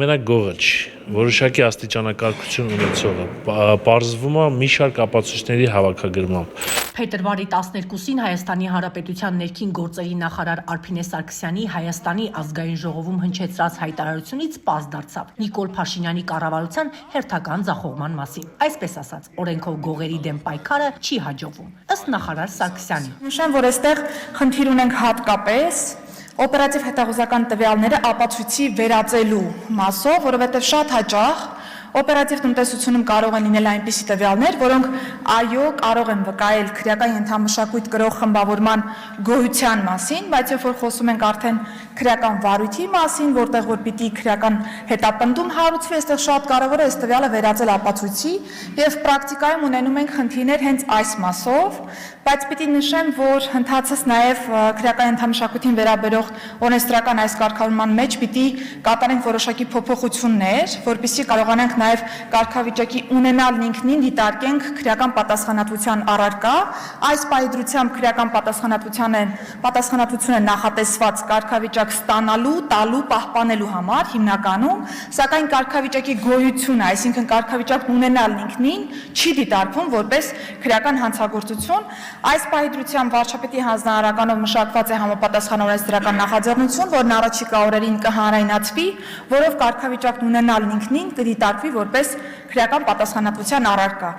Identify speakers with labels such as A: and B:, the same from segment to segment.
A: մենակ գողը չի, որոշակի աստիճանակարգություն ունեցողը, պարզվում է մի շարք ապացույցների հավաքագրմամբ։
B: Փետրվարի 12-ին Հայաստանի Հանրապետության ներքին գործերի նախարար Արփինե Սարգսյանի Հայաստանի ազգային ժողովում հնչեցրած հայտարարությունից պարզ դարձավ Նիկոլ Փաշինյանի կառավարության հերթական ձախողման մասին։ Այսպես ասած, օրենքով գողերի դեմ պայքարը չի հաջողվում, ըստ նախարար Սարգսյանի։
C: Նշեմ, որ այստեղ խնդիր ունենք հատկապես օպերատիվ հետախուզական տվյալները ապացույցի վերածելու մասով, որովհետև շատ հաճախ օպերատիվ տնտեսությունում կարող են լինել այնպիսի տվյալներ, որոնք այո, կարող են վկայել քրեական ենթամշակույթ կրող խմբավորման գոյության մասին, բայց երբ որ խոսում ենք արդեն քրեական վարույթի մասին, որտեղ որ պիտի քրեական հետապնդում հարուցվի, այստեղ շատ կարևոր է այս տվյալը վերածել ապացույցի եւ պրակտիկայում ունենում ենք խնդիրներ հենց այս մասով, բայց պիտի նշեմ, որ ընդհանրապես նաեւ քրեական ենթամշակույթին վերաբերող օրենսդրական այս կարգավորման մեջ պիտի կատարենք որոշակի փոփոխություններ, որպեսզի կարողանանք նաև կարգավիճակի ունենալն ինքնին դիտարկենք քրեական պատասխանատվության առարկա, այս պահի քրեական պատասխանատվությունը նախատեսված կարգավիճակ ստանալու, տալու, պահպանելու համար հիմնականում, սակայն կարգավիճակի գոյությունը, այսինքն կարգավիճակն ունենալն ինքնին չի դիտարկվում որպես քրեական հանցագործություն, այս պահի վարչապետի հանձնարարականով մշակված է համապատասխան օրենսդրական նախաձեռնություն, որն առաջիկա օրերին կհանրայնացվի, որով կարգավիճակն ունենալն ինքնին կդիտարկվի որպես քրեական պատասխանատվության առարկա։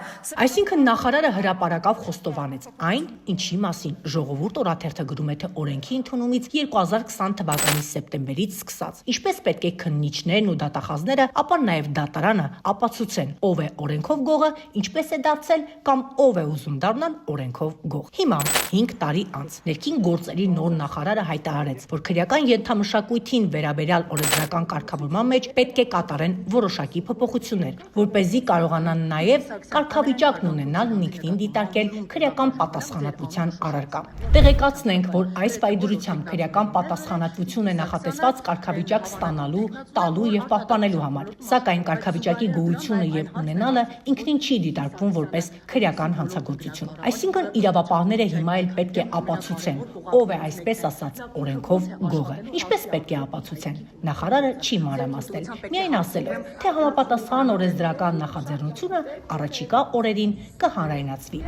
B: Այսինքն նախարարը հրապարակավ խոստովանեց այն, ինչի մասին Ժողովուրդ օրաթերթը գրում է, թե օրենքի ընդունումից 2020 թվականի սեպտեմբերից սկսած, ինչպես պետք է քննիչներն ու դատախազները, ապա նաև դատարանը ապացուցեն, ով է օրենքով գողը, ինչպես է դարձել կամ ով է ուզում դառնալ օրենքով գող։ Հիմա 5 տարի անց ներքին գործերի նոր նախարարը հայտարարեց, որ քրեական ենթամշակույթին վերաբերյալ օրենսդրական կարգավորման մեջ պետք է կատարեն որոշակի փոփոխություններ, որպեսզի կարողանան նաև կարգավիճակն ունենալ ինքնին դիտարկել քրեական պատասխանատվության առարկա։ Տեղեկացնենք, որ այս պայդրությամբ քրեական պատասխանատվություն է նախատեսված կարգավիճակ ստանալու, տալու եւ պահպանելու համար, սակայն կարգավիճակի գոյությունը եւ ունենալը ինքնին չի դիտարկվում որպես քրեական հանցագործություն։ Այսինքն իրավապահները հիմա էլ պետք է ապացուցեն, ով է այսպես ասած օրենքով գողը։ Ինչպես պետք է ապացուցեն։ Նախարարը չի մանրամասնել, միայն ասելով, թե համապատասխան օրենսդրական նախաձեռնությունը առաջիկա օրերին կհանրայնացվի։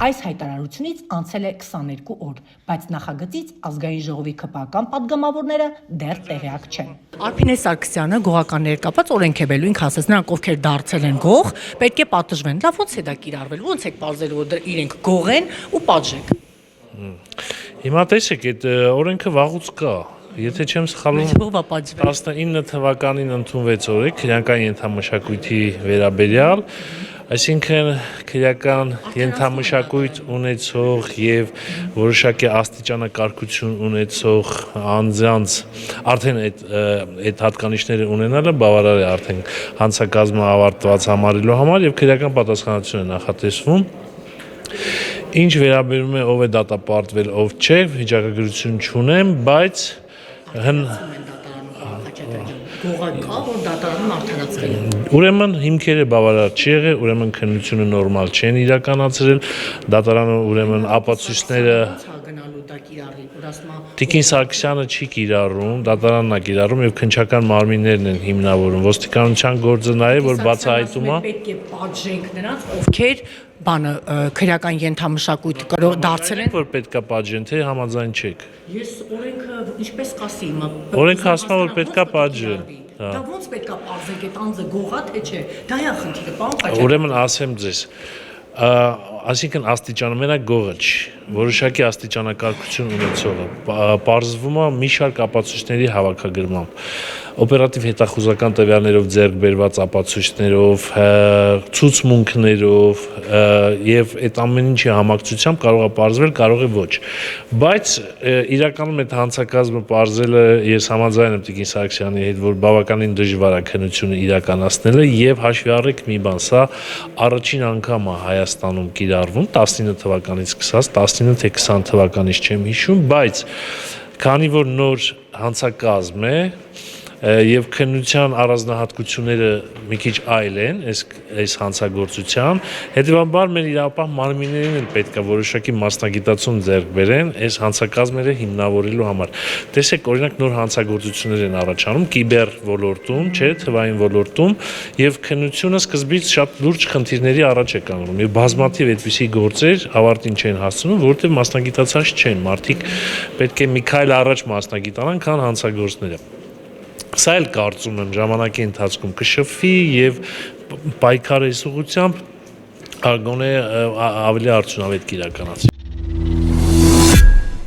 B: Այս հայտարարությունից անցել է 22 օր, բայց նախագծից ազգային ժողովի քպական падգամավորները դեռ տեղյակ չեն։ Արփինե Սարգսյանը գողականներ կապած օրենք է բերել, ինքը ասաց, նրանք ովքեր դարձել են գող, պետք է պատժվեն։ Լավ, ո՞նց է դա կիրառվել, ո՞նց է բարձել, որ իրենք գող են ու պատժեք։
A: Հիմա տեսեք, այդ օրենքը վաղուց կա։ Եթե չեմ սխալվում, 19 թվականին ընդունվեց օրենք քրեական ենթամշակույթի վերաբերյալ, այսինքն քրեական ենթամշակույթ ունեցող եւ որոշակի աստիճանակարգություն ունեցող անձանց արդեն այդ հատկանիշները ունենալը բավարար է արդեն հանցակազմը ավարտված համարելու համար եւ քրեական պատասխանատվություն է նախատեսվում։ Ինչ վերաբերում է ով է դատապարտվել, ով չէ, վիճակագրություն չունեմ, բայց ուրեմն հիմքերը բավարար չի եղել, ուրեմն քննությունը նորմալ չեն իրականացրել, դատարանը ուրեմն ապացույցները Տիկին Սարգսյանը չի կիրառում, դատարանն է կիրառում եւ քննչական մարմիններն են հիմնավորում, ոստիկանության գործը նաեւ որ բացահայտում է
B: պետք է պատժենք նրանց, ովքեր բանը քրեական ենթամշակույթ դարձել են,
A: որ պետքա պատժեն, թե համաձայն չեք։
B: Ես օրենքը ինչպես կասի,
A: օրենքը ասում է որ պետքա պատժեն։
B: Դա ոնց պետքա պատժենք, այդ անձը գողա թե չէ։ Դա է խնդիրը, պարոն Խաչատրյան։
A: Ուրեմն ասեմ ձեզ, այսինքն աստիճանը մենակ գողը չի, որոշակի աստիճանակարգություն ունեցողը, պարզվում է մի շարք ապացույցների հավաքագրմամբ, օպերատիվ հետախուզական տվյալներով ձեռք բերված ապացույցներով, ցուցմունքներով եւ այդ ամեն ինչի համակցությամբ կարող է պարզվել, կարող է ոչ, բայց իրականում այդ հանցակազմը պարզելը ես համաձայն եմ Տիկին Սարգսյանի հետ, որ բավականին դժվար է քննությունը իրականացնելը եւ հաշվի առեք մի բան, սա առաջին անգամ է Հայաստանում կիրառվում 19 թվականից սկսած, 19 թե 20 թվականից չեմ հիշում, բայց քանի որ նոր հանցակազմ է, եւ քննության առանձնահատկությունները մի քիչ այլ են այս հանցագործության, հետեւաբար մեր իրավապահ մարմիններին էլ պետք է որոշակի մասնագիտացում ձեռք բերեն այս հանցակազմերը հիմնավորելու համար։ Տեսեք, օրինակ նոր հանցագործություններ են առաջանում կիբեր ոլորտում, չէ, թվային ոլորտում եւ քննությունը սկզբից շատ լուրջ խնդիրների առաջ է կանգնում եւ բազմաթիվ այդպիսի գործեր ավարտին չեն հասցնում, որովհետեւ մասնագիտացած չեն, մարդիկ պետք է մի քայլ առաջ մասնագիտանան, քան հանցագործները։ Սա էլ կարծում եմ ժամանակի ընթացքում կշփվի եւ պայքարի ուղղությամբ արգոնե ավելի արդյունավետ կիրականացվի։